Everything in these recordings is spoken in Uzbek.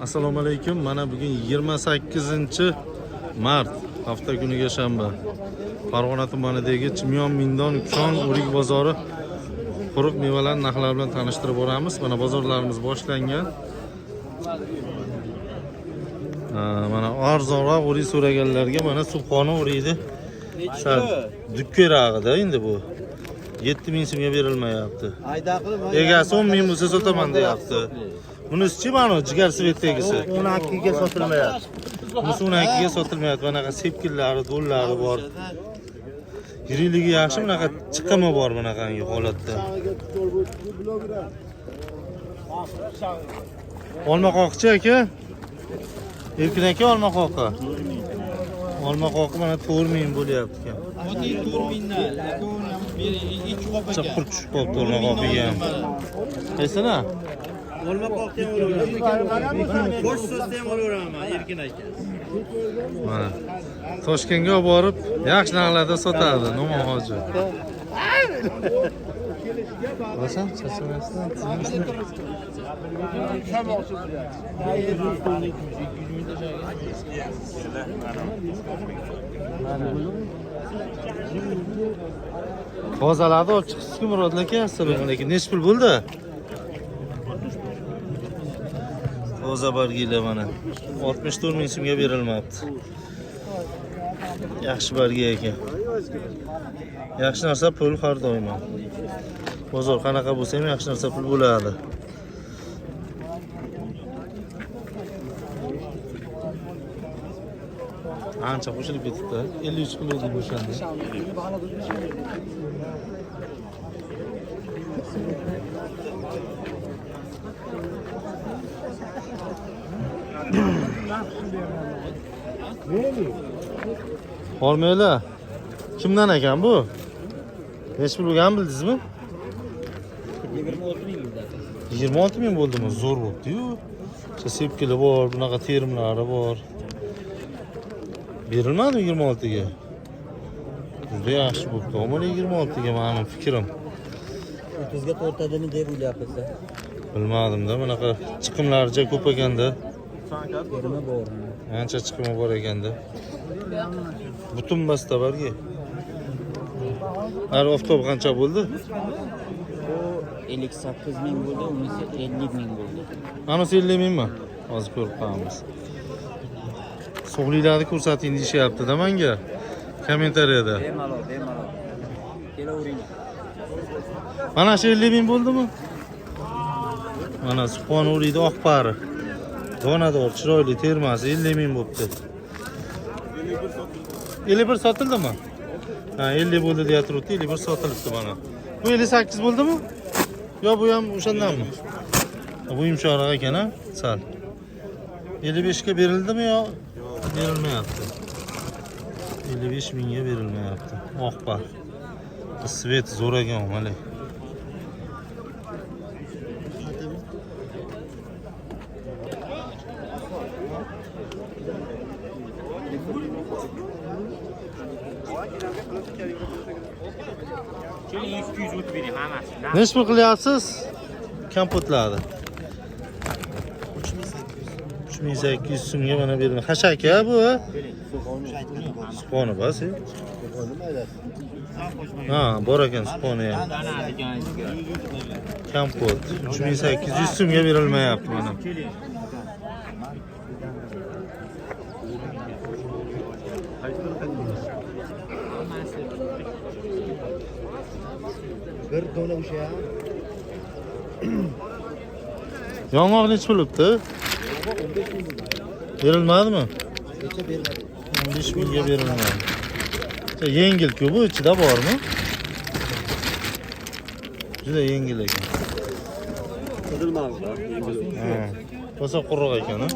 Assalomu alaykum. Mana bugun 28-mart, hafta kuniga shanba. Farg'ona tumanidagi Chimyon Mindon Kon o'rik bozori quruq mevalar narxlari bilan tanishtirib boramiz. Mana bozorlarimiz boshlangan. Mana arzonroq o'rik so'raganlarga mana Subhona o'rikni sal dukkerag'ida endi bu 7000 so'mga berilmayapti. Egasi 10000 bo'lsa sotaman deyapti. Bunisi-chi mana jigar svetdagisi 12 ga sotilmayapti. Bunisi 12 ga sotilmayapti. Bunaqa sepkillari, do'llari bor. Yiriligi yaxshi, bunaqa chiqimi bor bunaqangi holatda. Olmaqoqchi aka. Erkin aka olmaqoqqa. Olmaqoqqa mana 4000 bo'lyapti ekan. Oti 4000 dan. Chiqib tushib qolibdi olmaqoqqa ham. Qaysini? Olmaqoqda ham olaman. Bosh so'zda ham olaman Erkin aka. Mana Toshkentga olib borib, yaxshi narxlarda sotadi No'mon hoji. Bosan, chachamasdan tizimni. Qozalarni olib chiqishga Murodlar aka, assalomu alaykum. Nech pul bo'ldi? Qoza bargilar mana 64000 so'mga berilmoqda. Yaxshi bargi ekan. Yaxshi narsa pul har doim. Bozor qanaqa bo'lsa ham yaxshi narsa pul bo'ladi. Ancha qo'shilib ketibdi. 53 kilo deb o'shanda. Hormaylar. Kimdan ekan bu? Nech pul bo'lgan bildingizmi? 26000 bo'ldimi? Zo'r bo'pti-yu. Sepkili bor, bunaqa terimlari bor. Berilmadi 26 ga. Juda yaxshi bo'pti. Mana 26 ga mening fikrim. 30 ga tortadimi deb o'ylayapsiz? Bilmadim-da, bunaqa chiqimlarcha ko'p ekanda. Terimi bor. Ancha chiqimi bor ekanda. Butun basta bargi. Har oftob qancha bo'ldi? Bu 58000 bo'ldi, unisi 50000 bo'ldi. Anasi 50000 mi? Hozir ko'rib qolamiz. Sog'liklarni ko'rsating deyapti-da menga. Kommentariyada. Bemalol. Kelavering. Mana shu 50000 bo'ldimi? Mana Subhona o'rikni oq pari. Donador, chiroyli termasi 50000 bo'pti. 51 sotildimi? Ha, 50 bo'ldi deya turibdi, 51 sotilibdi mana. Bu 58 bo'ldimi? Yo, bu ham o'shandanmi? Bu yumshoqroq ekan, ha? Sal. 55 ga berildimi yo? Berilmayapti. 55 mingga berilmayapti. Oq par. Svet zo'r ekan, mana. Nech pul qilyapsiz? Kompotlarni. 3800 so'mga mana berildi. Xashaka bu? Subhona bas. Ha, bor ekan Subhona ham. Kompot 3800 so'mga berilmayapti mana. Bir dona o'sha. Yong'oq nech bo'libdi? Berilmadimi? Necha beriladi? 15 mingga berilmadi. Yengil-ku bu, ichida bormi? Juda yengil ekan. Qidilmadi. Ha. Bo'lsa quruq ekan, ha?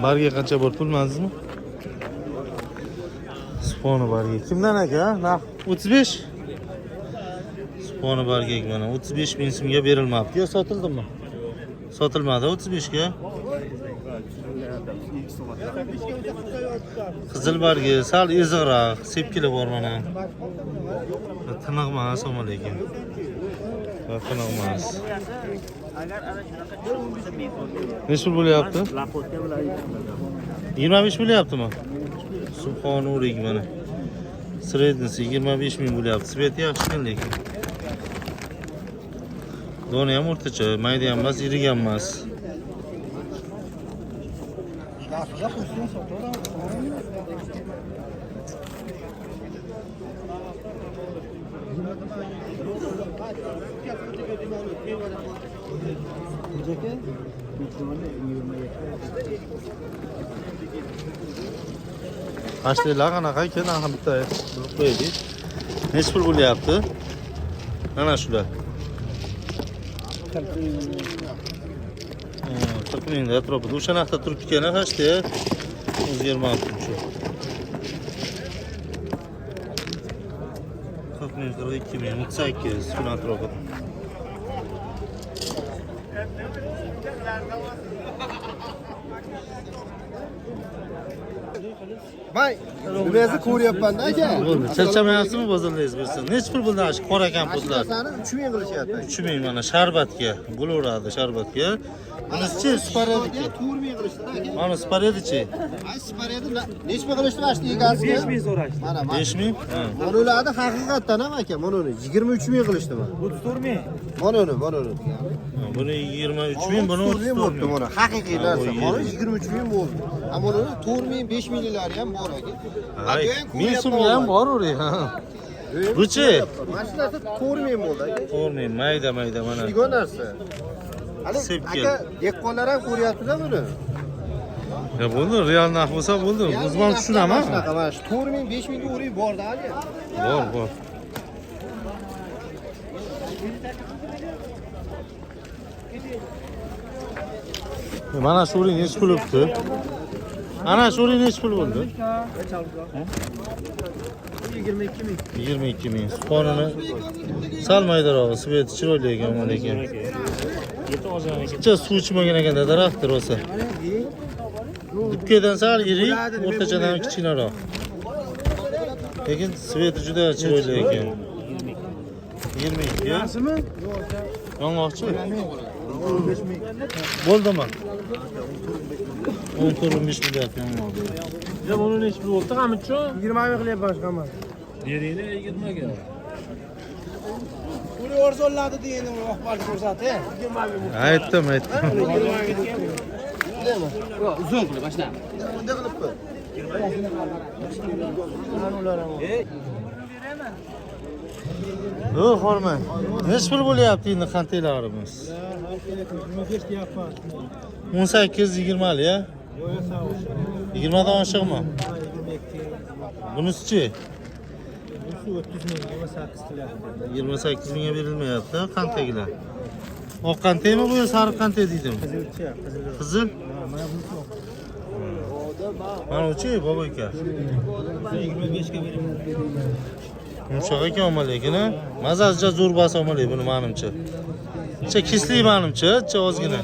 Barga qancha bor pul bilasizmi? Subhona barga. Kimdan aka? Narx 35. Subhona barga mana 35 ming so'mga berilmabdi. Yo sotildimi? Sotilmadi 35 ga. Qizil bargi sal eziqroq, sepkili bor mana. Tiniq emas, lekin. Va tiniq emas. Necha pul bo'lyapti? 25 bo'lyaptimi? Subhonalloh mana. Srednisi 25 ming bo'lyapti. Sveti yaxshi lekin. Doni ham o'rtacha, mayda ham emas, yirik ham emas. Ashlilar qanaqa ekan, ham bitta bilib qo'yaylik. Necha pul bo'lyapti? Mana shular. 40 ming atrofida. O'sha narxda turib ekan, hashda o'zgarmabdi shu. 40 ming, 42 ming, 38 kun atrofida. May, nimaga ko'ryapman aka? Bo'ldi. Charchamayapsizmi bozorlaringiz bersin? Necha pul bo'ldi ash qora kampotlar? Sani 3000 qilishyapti. 3000 mana sharbatga, bo'laveradi sharbatga. Bunisi sparediki. 4000 qilishdi aka. Mana sparedichi. Ay, sparedi necha pul qilishdi mana shu egasiga? 5000 so'rashdi. Mana 5000? Ha. Monolarni haqiqatdan ham aka, mononi 23000 qilishdi mana. 34000. Mononi. Buni 23000, buni 3000 bo'ldi 34000. mana. Haqiqiy narsa. Mana 23000 bo'ldi. Mononi 4000, 5000lari ham bor aka. Ay, 1000 so'mga ham bor uri. Buchi? Mana shu narsa 4000 bo'ldi aka. 4000 mayda mana. Degan narsa. Hali Sepkil. aka, dehqonlar ham ko'ryapti-da buni. Ya bo'ldi, real narx bo'lsa bo'ldi. O'zim tushunaman. Mana shu 4000, 5000 ga o'rib bordi hali. Bor. Mana shu uri necha pul bo'libdi? Ana shu uri necha pul bo'ldi? 22 ming. Qonini sal maydarog'i, sveti chiroyli ekan lekin. Chicha suv ichmagan ekan daraxtdir o'sa. Dipkadan sal yirik, o'rtachadan kichkinaroq. Lekin sveti juda chiroyli ekan. 22. Yaxshimi? Yong'oqchi? Bo'ldimi? 14-15 bo'lyapti yong'oq. Ya buni necha pul bo'ldi? Qamichcho? 20 ming qilyapman qamar. Beringlar 20 ga. Uni arzonladi degan vaqt ko'rsatdi. 20 ming. Aytdim. Uzun qilib boshla. Unda qilib qo'y. O, xorman. Necha pul bo'lyapti endi qantelarimiz? 18-20 ya? 20 dan oshiqmi? Bunisi-chi? 28 mingga berilmayapti, qantagilar. Oq qantaymi bu, sariq qantay deydimi? Qizil. Mana uchi bobo aka. 25 ga beraman. Yumshoq ekan lekin, mazasi zo'r bas olmalik buni menimcha. Cha keslik menimcha, cha ozgina.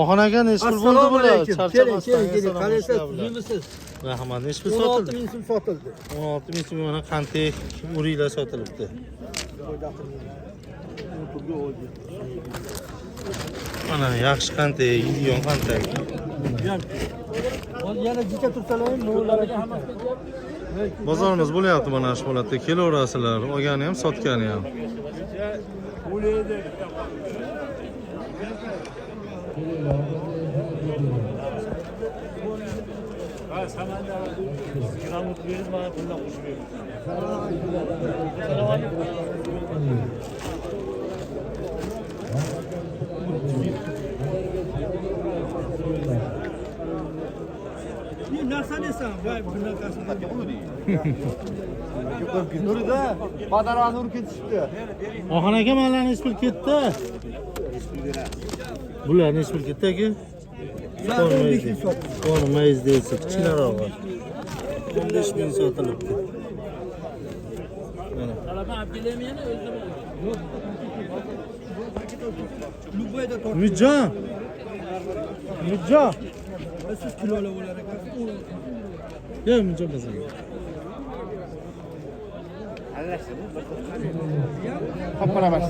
Oxon aka necha pul bo'ldi bular? Charchamasdan. Qalaysiz? Rahmat, necha pul sotildi? 16 ming so'm sotildi. 16 ming so'm mana qanti uriylar sotilibdi. Mana yaxshi qanti, yeydigan qanti. Yana jicha tursalar, mo'llarga Bozorimiz bo'lyapti mana shu holatda. Kelaverasizlar, olgani ham, sotgani ham. narsa desam, voy bunaqasi Nurida, badarani urib ketishibdi. Oxon aka mana nech pul ketdi? Bular nech pul ketdi aka? Olmayız değilse kichkinaroq var. 15 ming sotilibdi. Umidjon. Umidjon. Siz kilolar bo'lar ekansiz. Yo'q, Umidjon bo'lsin. Qapqara bas.